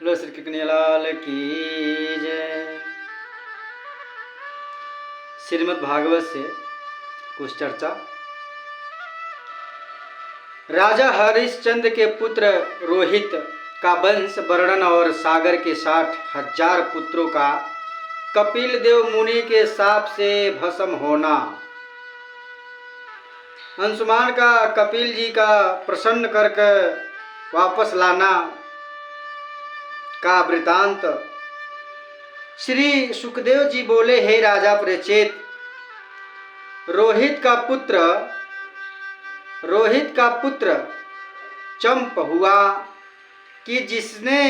बोलो श्री कृष्णलाल की जय। श्रीमद् भागवत से कुछ चर्चा। राजा हरिश्चंद्र के पुत्र रोहित का वंश वर्णन और सागर के 60,000 पुत्रों का कपिल देव मुनि के शाप से भस्म होना, अंशुमान का कपिल जी का प्रसन्न करके वापस लाना का वृतांत। श्री सुखदेव जी बोले, हे राजा परीक्षित, रोहित का पुत्र चंप हुआ कि जिसने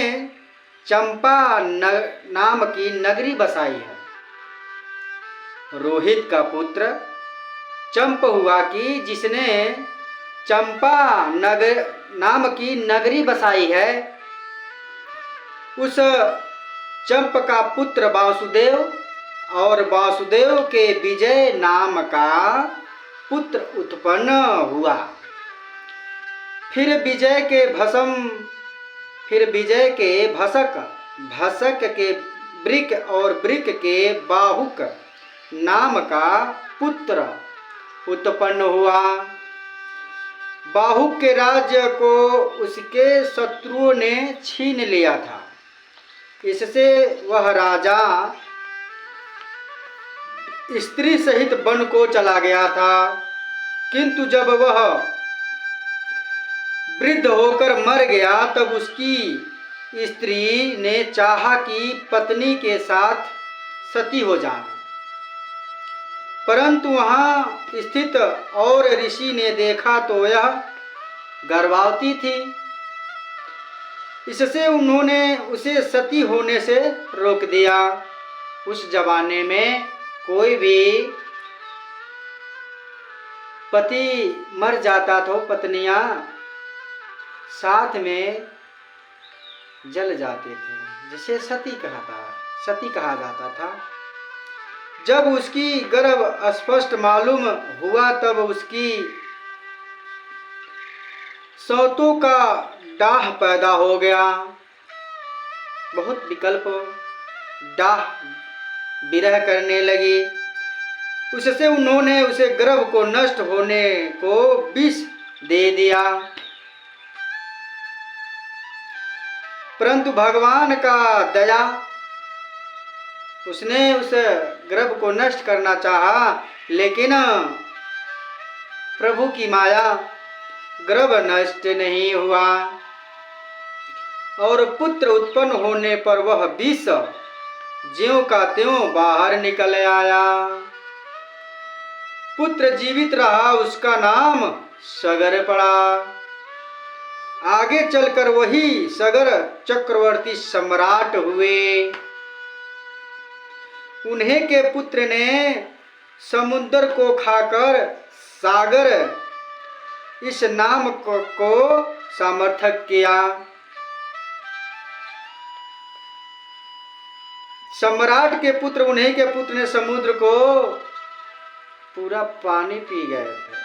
चंपा नाम की नगरी बसाई है। रोहित का पुत्र चंप हुआ कि जिसने चंपा नाम की नगरी बसाई है। उस चंप का पुत्र वासुदेव और वासुदेव के विजय नाम का पुत्र उत्पन्न हुआ। फिर विजय के भसक के वृक और वृक के बाहुक नाम का पुत्र उत्पन्न हुआ। बाहुक के राज्य को उसके शत्रुओं ने छीन लिया था, इससे वह राजा स्त्री सहित वन को चला गया था। किंतु जब वह वृद्ध होकर मर गया तब उसकी स्त्री ने चाहा कि पत्नी के साथ सती हो जाए, परंतु वहां स्थित और ऋषि ने देखा तो यह गर्भवती थी। इससे उन्होंने उसे सती होने से रोक दिया। उस जमाने में कोई भी पति मर जाता तो पत्नियां साथ में जल जाते थे, जिसे सती कहा जाता था। जब उसकी गर्भ स्पष्ट मालूम हुआ तब उसकी सौतों का डाह पैदा हो गया। बहुत विकल्प डाह विरह करने लगी। उससे उन्होंने उसे गर्भ को नष्ट होने को विष दे दिया, परंतु भगवान का दया, उसने उस गर्भ को नष्ट करना चाहा, लेकिन प्रभु की माया, गर्भ नष्ट नहीं हुआ और पुत्र उत्पन्न होने पर वह विष ज्यों का त्यों बाहर निकल आया। पुत्र जीवित रहा, उसका नाम सगर पड़ा। आगे चलकर वही सगर चक्रवर्ती सम्राट हुए। उन्हीं के पुत्र ने समुद्र को खाकर सागर इस नाम को सार्थक किया। सम्राट के पुत्र, उन्हीं के पुत्र ने समुद्र को पूरा पानी पी गए थे।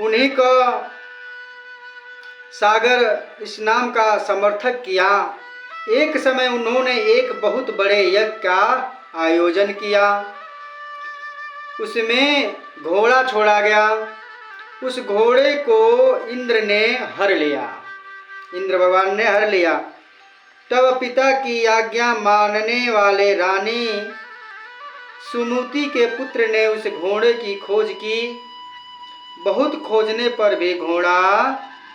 उन्हीं का सागर इस नाम का समर्थक किया। एक समय उन्होंने एक बहुत बड़े यज्ञ का आयोजन किया। उसमें घोड़ा छोड़ा गया। उस घोड़े को इंद्र ने हर लिया, इंद्र भगवान ने हर लिया। तब पिता की आज्ञा मानने वाले रानी सुनुति के पुत्र ने उस घोड़े की खोज की। बहुत खोजने पर भी घोड़ा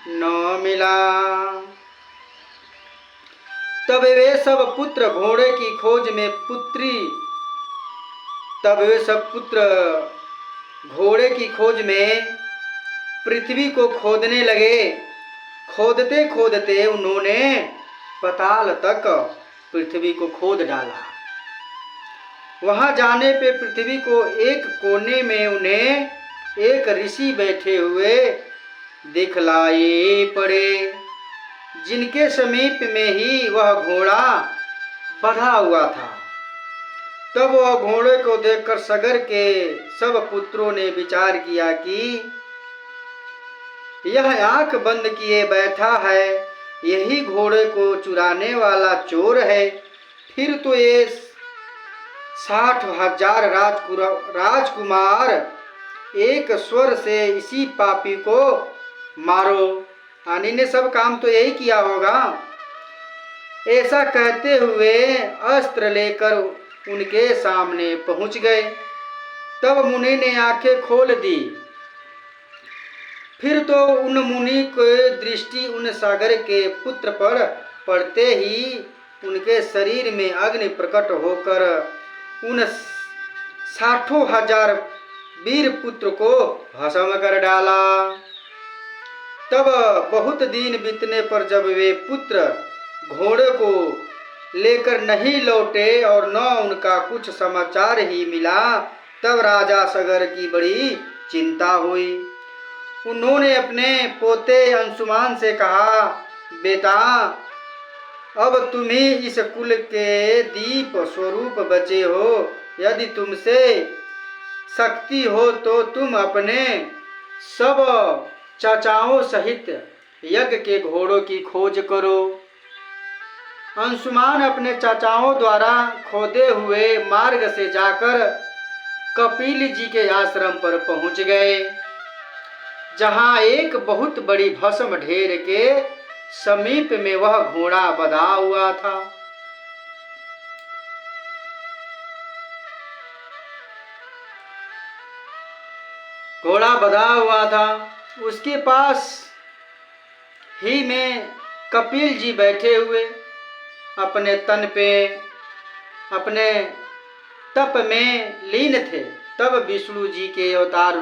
न मिला। तब वे सब पुत्र घोड़े की खोज में घोड़े की खोज में पृथ्वी को खोदने लगे। खोदते खोदते उन्होंने पाताल तक पृथ्वी को खोद डाला। वहां जाने पे पृथ्वी को एक कोने में उन्हें एक ऋषि बैठे हुए दिखलाई पड़े, जिनके समीप में ही वह घोड़ा बंधा हुआ था। तब वह घोड़े को देखकर सगर के सब पुत्रों ने विचार किया कि यह आंख बंद किए बैठा है यही घोड़े को चुराने वाला चोर है, फिर तो ये 60,000 राजकुमार एक स्वर से इसी पापी को मारो। हानि ने सब काम तो यही किया होगा। ऐसा कहते हुए अस्त्र लेकर उनके सामने पहुंच गए। तब मुनि ने आंखें खोल दी। फिर तो उन मुनि की दृष्टि उन सागर के पुत्र पर पड़ते ही उनके शरीर में अग्नि प्रकट होकर उन 60,000 वीर पुत्र को भस्म कर डाला। तब बहुत दिन बीतने पर जब वे पुत्र घोड़े को लेकर नहीं लौटे और न उनका कुछ समाचार ही मिला, तब राजा सगर की बड़ी चिंता हुई। उन्होंने अपने पोते अंशुमान से कहा, बेटा, अब तुम ही इस कुल के दीप स्वरूप बचे हो। यदि तुमसे शक्ति हो तो तुम अपने सब चाचाओं सहित यज्ञ के घोड़ों की खोज करो। अंशुमान अपने चाचाओं द्वारा खोदे हुए मार्ग से जाकर कपिल जी के आश्रम पर पहुंच गए, जहां एक बहुत बड़ी भस्म ढेर के समीप में वह घोड़ा बंधा हुआ था। घोड़ा बंधा हुआ था। उसके पास ही में कपिल जी बैठे हुए अपने तन पे अपने तप में लीन थे। तब विष्णु जी के अवतार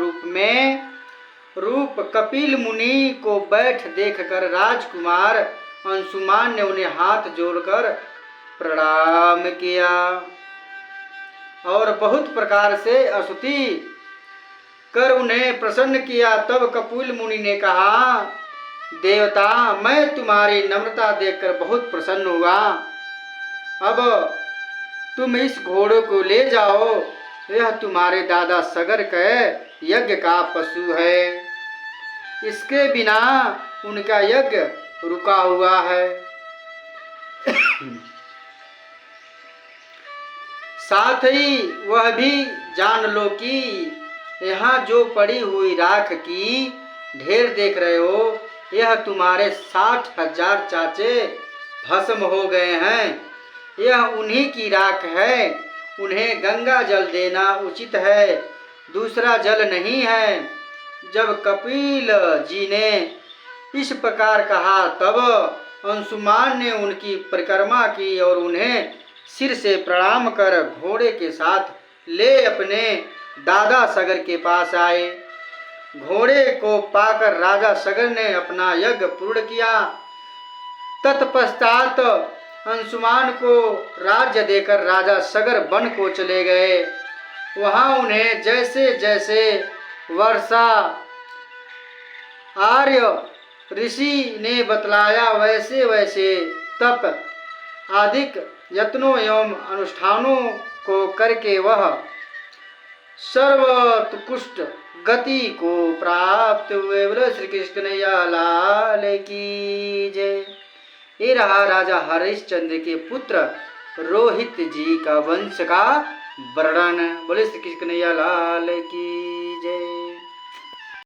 रूप कपिल मुनि को बैठ देखकर राजकुमार अंशुमान ने उन्हें हाथ जोड़कर प्रणाम किया और बहुत प्रकार से स्तुति कर उन्हें प्रसन्न किया। तब कपिल मुनि ने कहा, देवता, मैं तुम्हारी नम्रता देखकर बहुत प्रसन्न हुआ। अब तुम इस घोड़े को ले जाओ, यह तुम्हारे दादा सगर के यज्ञ का पशु है। इसके बिना उनका यज्ञ रुका हुआ है। साथ ही वह भी जान लो कि यहाँ जो पड़ी हुई राख की ढेर देख रहे हो, यह तुम्हारे 60,000 चाचे भस्म हो गए हैं। यह उन्हीं की राख है। उन्हें गंगा जल देना उचित है, दूसरा जल नहीं है। जब कपिल जी ने इस प्रकार कहा, तब अंशुमान ने उनकी परिक्रमा की और उन्हें सिर से प्रणाम कर घोड़े के साथ ले अपने दादा सगर के पास आए। घोड़े को पाकर राजा सगर ने अपना यज्ञ पूर्ण किया। तत्पश्चात अंशुमान को राज्य देकर राजा सगर वन को चले गए। वहां उन्हें जैसे जैसे वर्षा आर्य ऋषि ने बतलाया, वैसे वैसे तप आदिक यत्नों एवं अनुष्ठानों को करके वह सर्वोत्कृष्ट गति को प्राप्त हुए। बोलो श्री कृष्ण कन्हैया लाल की जय। ये रहा राजा हरिश्चंद्र के पुत्र रोहित जी का वंश का वर्णन। बोले श्री कृष्ण कन्हैया लाल की जय।